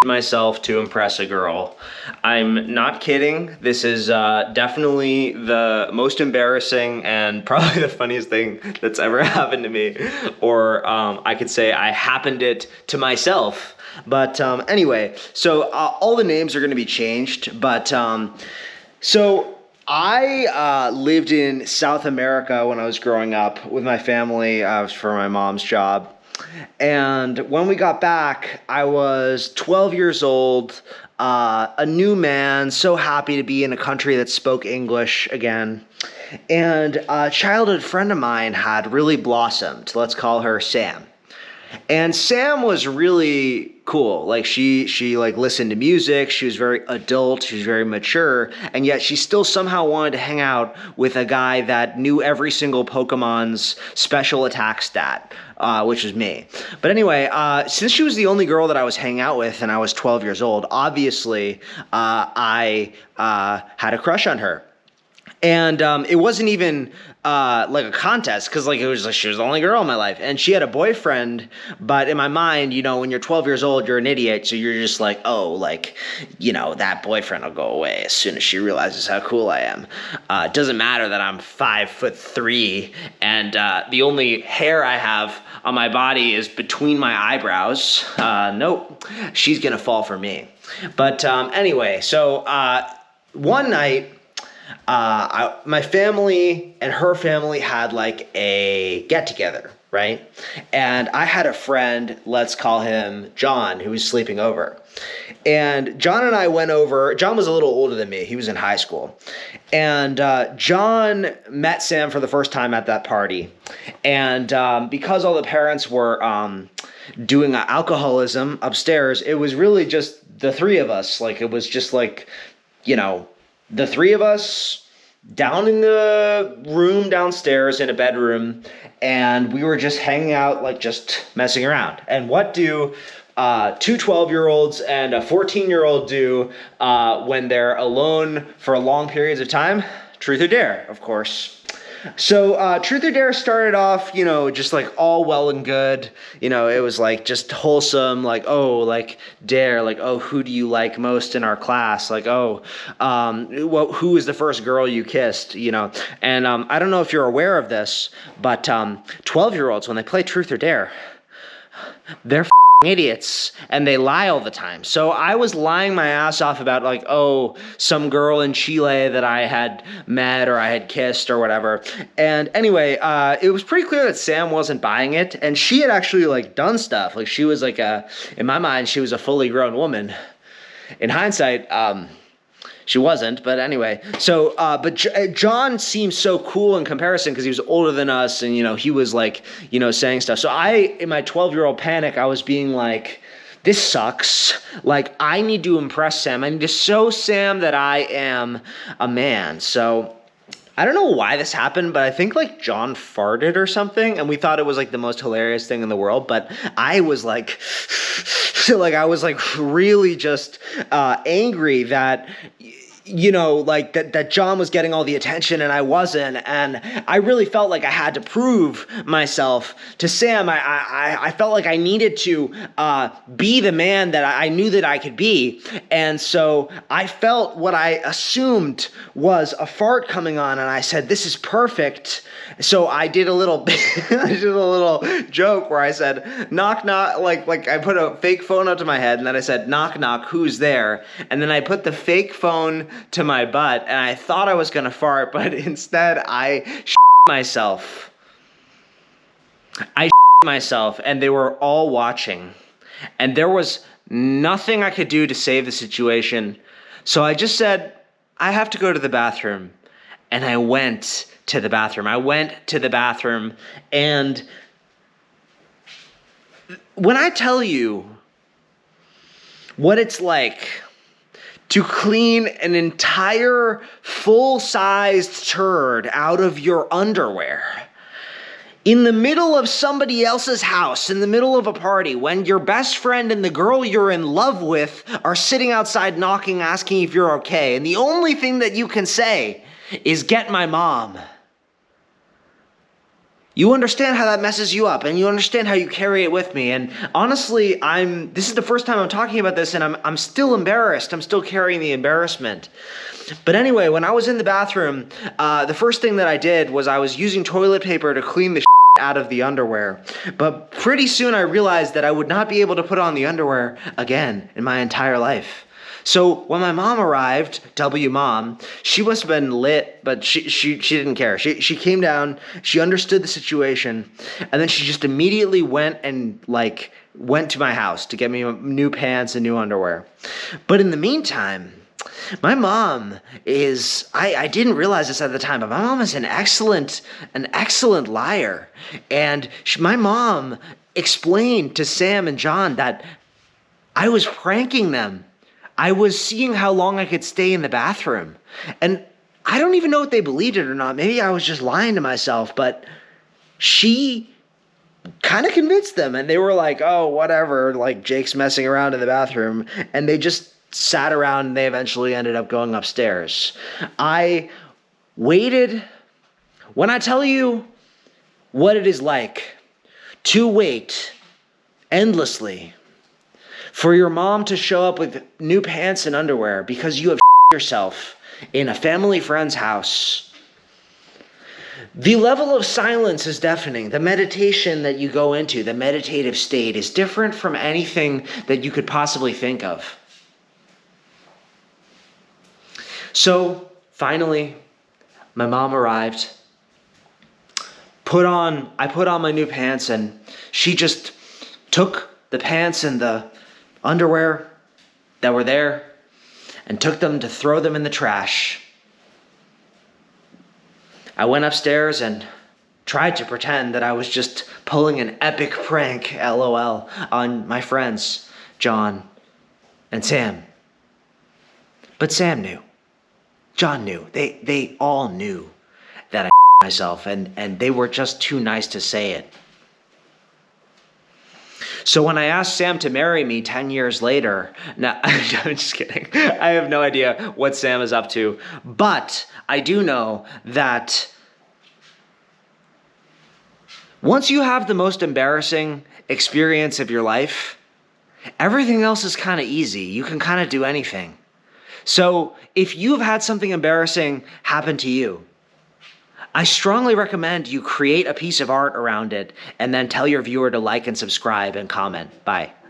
myself to impress a girl. I'm not kidding. This is definitely the most embarrassing and probably the funniest thing that's ever happened to me. Or I could say I happened it to myself. But anyway, so all the names are going to be changed. But so I lived in South America when I was growing up with my family for my mom's job. And when we got back, I was 12 years old, a new man, so happy to be in a country that spoke English again. And a childhood friend of mine had really blossomed. Let's call her Sam. And Sam was really cool. Like she like listened to music. She was very adult. She was very mature. And yet she still somehow wanted to hang out with a guy that knew every single Pokemon's special attack stat, which was me. But anyway, since she was the only girl that I was hanging out with and I was 12 years old, obviously I had a crush on her. And it wasn't even like a contest, because like it was like she was the only girl in my life, and she had a boyfriend. But in my mind, you know, when you're 12 years old, you're an idiot, so you're just like, oh, like, you know, that boyfriend will go away as soon as she realizes how cool I am. It doesn't matter that I'm 5'3" and the only hair I have on my body is between my eyebrows. Nope, she's gonna fall for me. But anyway, so one night. My family and her family had like a get together, right? And I had a friend, let's call him John, who was sleeping over. And John and I went over. John was a little older than me. He was in high school. And John met Sam for the first time at that party. And because all the parents were doing alcoholism upstairs, it was really just the three of us. Like, it was just like, you know, the three of us down in the room downstairs in a bedroom, and we were just hanging out, like just messing around. And what do two 12-year-olds and a 14-year-old do when they're alone for long periods of time? Truth or dare, of course. So Truth or Dare started off, you know, just like all well and good. You know, it was like just wholesome, like, oh, like dare, like, oh, who do you like most in our class? Like, oh, well, who is the first girl you kissed? You know, and I don't know if you're aware of this, but 12-year-olds, when they play Truth or Dare, they're idiots, and they lie all the time. So I was lying my ass off about like, oh, some girl in Chile that I had met or I had kissed or whatever. And anyway, it was pretty clear that Sam wasn't buying it, and she had actually like done stuff. Like, she was like in my mind, she was a fully grown woman. In hindsight, she wasn't, but anyway. So, but John seemed so cool in comparison because he was older than us, and, you know, he was like, you know, saying stuff. So in my 12-year-old panic, I was being like, this sucks. Like, I need to impress Sam. I need to show Sam that I am a man. So I don't know why this happened, but I think like John farted or something, and we thought it was like the most hilarious thing in the world. But I was like, I was like really just angry that, you know, like that John was getting all the attention and I wasn't, and I really felt like I had to prove myself to Sam. I felt like I needed to be the man that I knew that I could be, and so I felt what I assumed was a fart coming on, and I said, "This is perfect." So I did a little joke where I said, "Knock knock," like I put a fake phone up to my head, and then I said, "Knock knock, who's there?" And then I put the fake phone to my butt, and I thought I was gonna fart, but instead I myself. Myself, and they were all watching, and there was nothing I could do to save the situation. So I just said, I have to go to the bathroom, and I went to the bathroom. And when I tell you what it's like to clean an entire full-sized turd out of your underwear in the middle of somebody else's house, in the middle of a party, when your best friend and the girl you're in love with are sitting outside knocking, asking if you're okay, and the only thing that you can say is, "Get my mom." You understand how that messes you up, and you understand how you carry it with me. And honestly, this is the first time I'm talking about this, and I'm still embarrassed. I'm still carrying the embarrassment. But anyway, when I was in the bathroom, the first thing that I did was I was using toilet paper to clean the out of the underwear. But pretty soon I realized that I would not be able to put on the underwear again in my entire life. So when my mom arrived, W mom, she must have been lit, but she didn't care. She came down, she understood the situation, and then she just immediately went to my house to get me new pants and new underwear. But in the meantime, my mom is, I didn't realize this at the time, but my mom is an excellent liar. And my mom explained to Sam and John that I was pranking them. I was seeing how long I could stay in the bathroom. And I don't even know if they believed it or not. Maybe I was just lying to myself, but she kind of convinced them. And they were like, oh, whatever, like Jake's messing around in the bathroom. And they just sat around and they eventually ended up going upstairs. I waited. When I tell you what it is like to wait endlessly for your mom to show up with new pants and underwear because you have yourself in a family friend's house. The level of silence is deafening. The meditation that you go into, the meditative state, is different from anything that you could possibly think of. So finally, my mom arrived. I put on my new pants, and she just took the pants and the underwear that were there and took them to throw them in the trash. I went upstairs and tried to pretend that I was just pulling an epic prank, LOL, on my friends, John and Sam. But Sam knew. John knew. They all knew that I myself, and they were just too nice to say it. So when I asked Sam to marry me 10 years later, now, I'm just kidding. I have no idea what Sam is up to. But I do know that once you have the most embarrassing experience of your life, everything else is kind of easy. You can kind of do anything. So if you've had something embarrassing happen to you, I strongly recommend you create a piece of art around it and then tell your viewer to like and subscribe and comment. Bye.